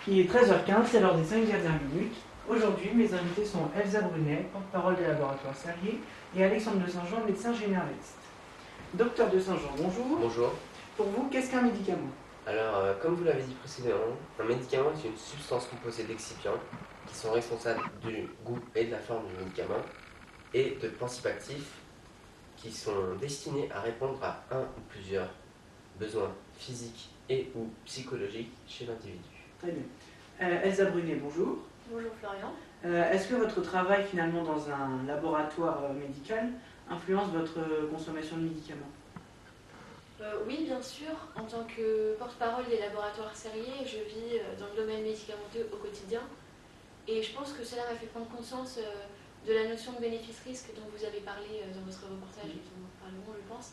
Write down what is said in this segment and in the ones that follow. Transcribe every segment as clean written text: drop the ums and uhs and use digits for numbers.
Il est 13h15, c'est l'heure des 5 dernières minutes. Aujourd'hui, mes invités sont Elsa Brunet, porte-parole des laboratoires Servier, et Alexandre de Saint-Jean, médecin généraliste. Docteur de Saint-Jean, bonjour. Bonjour. Pour vous, qu'est-ce qu'un médicament? Alors, comme vous l'avez dit précédemment, un médicament est une substance composée d'excipients qui sont responsables du goût et de la forme du médicament et de principes actifs qui sont destinés à répondre à un ou plusieurs besoins physiques et ou psychologiques chez l'individu. Très bien. Elsa Brunet, bonjour. Bonjour Florian. Est-ce que votre travail finalement dans un laboratoire médical influence votre consommation de médicaments? Oui, bien sûr. En tant que porte-parole des laboratoires Servier, je vis dans le domaine médicamenteux au quotidien. Et je pense que cela m'a fait prendre conscience de la notion de bénéfice-risque dont vous avez parlé dans votre reportage et dont nous parlerons, je pense.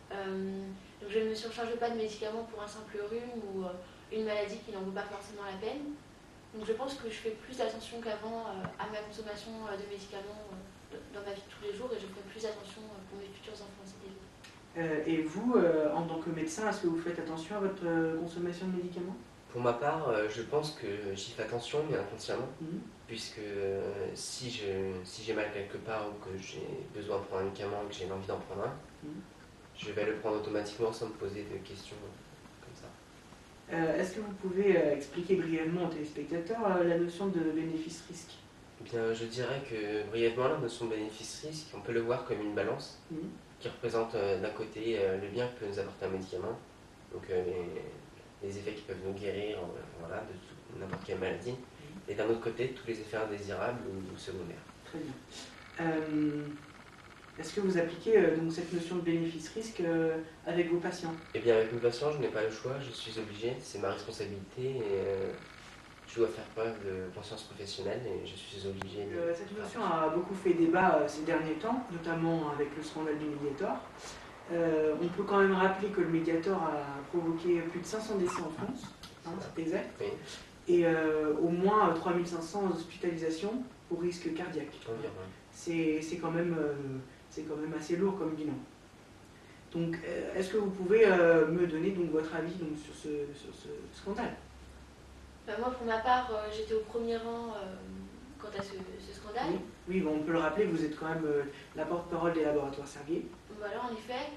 Donc je ne me surcharge pas de médicaments pour un simple rhume ou une maladie qui n'en vaut pas forcément la peine. Donc je pense que je fais plus attention qu'avant à ma consommation de médicaments dans ma vie de tous les jours et je ferai plus attention pour mes futurs enfants ainsi d'élever. Et vous, en tant que médecin, est-ce que vous faites attention à votre consommation de médicaments? Pour ma part, je pense que j'y fais attention, mais inconsciemment, puisque si j'ai mal quelque part ou que j'ai besoin de prendre un médicament et que j'ai envie d'en prendre un, je vais le prendre automatiquement sans me poser de questions comme ça. Est-ce que vous pouvez expliquer brièvement aux téléspectateurs la notion de bénéfice-risque? Eh bien, je dirais que brièvement, la notion de bénéfice-risque, on peut le voir comme une balance qui représente d'un côté le bien que peut nous apporter un médicament, donc les effets qui peuvent nous guérir voilà, de n'importe quelle maladie, et d'un autre côté tous les effets indésirables ou secondaires. Très bien. Est-ce que vous appliquez donc cette notion de bénéfice-risque avec vos patients? Eh bien, avec mes patients, je n'ai pas le choix, je suis obligé, c'est ma responsabilité et je dois faire preuve de conscience professionnelle et je suis obligé de... Cette notion a beaucoup fait débat ces derniers temps, notamment avec le scandale du Mediator. On peut quand même rappeler que le Mediator a provoqué plus de 500 décès en France, c'est exact, Oui. et au moins 3500 hospitalisations pour risque cardiaque. C'est quand même assez lourd comme bilan. Donc, est-ce que vous pouvez me donner donc, votre avis donc, sur ce scandale? Moi, pour ma part, j'étais au premier rang quant à ce scandale. Oui, bon, on peut le rappeler, vous êtes quand même la porte-parole des laboratoires Servier. Voilà, en effet.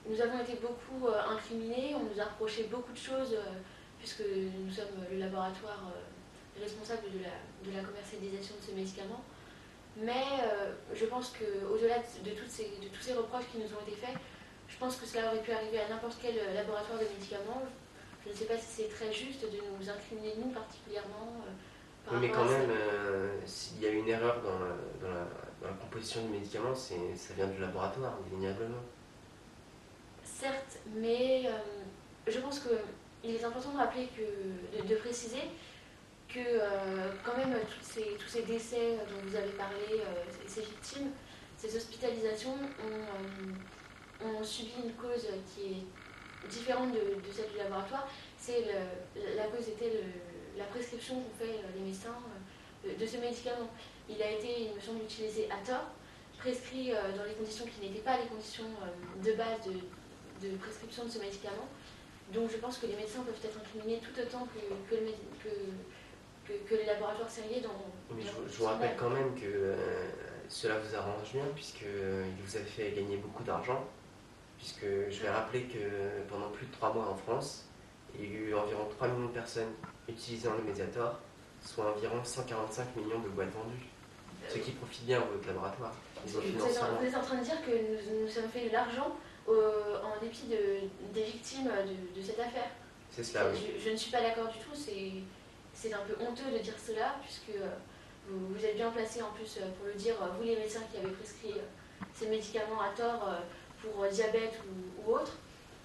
Nous avons été beaucoup incriminés, on nous a reproché beaucoup de choses, puisque nous sommes le laboratoire responsable de la commercialisation de ce médicament. Mais je pense qu'au-delà de tous ces reproches qui nous ont été faits, je pense que cela aurait pu arriver à n'importe quel laboratoire de médicaments. Je ne sais pas si c'est très juste de nous incriminer, nous particulièrement. Oui, mais quand même, s'il y a une erreur dans la composition du médicament, ça vient du laboratoire, indéniablement. Certes, mais je pense qu'il est important de rappeler, de préciser que quand même tous ces décès dont vous avez parlé, ces victimes, ces hospitalisations ont subi une cause qui est différente de celle du laboratoire. La cause était la prescription qu'ont fait les médecins de ce médicament. Il a été, il me semble, utilisé à tort, prescrit dans les conditions qui n'étaient pas les conditions de base de prescription de ce médicament. Donc je pense que les médecins peuvent être incriminés tout autant que les laboratoires Servier dans... Mais je vous rappelle quand même que cela vous arrange bien, puisqu'il vous a fait gagner beaucoup d'argent, puisque je vais rappeler que pendant plus de 3 mois en France, il y a eu environ 3 millions de personnes utilisant le Mediator, soit environ 145 millions de boîtes vendues. Ce qui profite bien à votre laboratoire. Vous êtes en train de dire que nous sommes fait de l'argent en dépit des victimes de cette affaire. C'est cela, oui. Je ne suis pas d'accord du tout, c'est un peu honteux de dire cela, puisque vous êtes bien placé en plus pour le dire, vous les médecins qui avez prescrit ces médicaments à tort pour diabète ou autre.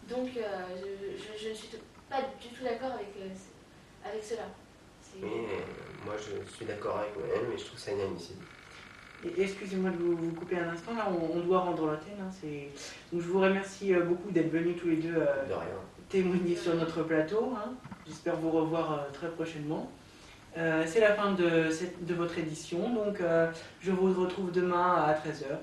Donc je ne suis pas du tout d'accord avec cela. Mais moi je suis d'accord avec moi-même, mais je trouve ça inadmissible. Excusez-moi de vous couper un instant, là on doit rendre l'antenne. Donc je vous remercie beaucoup d'être venus tous les deux témoigner sur notre plateau. J'espère vous revoir très prochainement. C'est la fin de votre édition, donc je vous retrouve demain à 13h.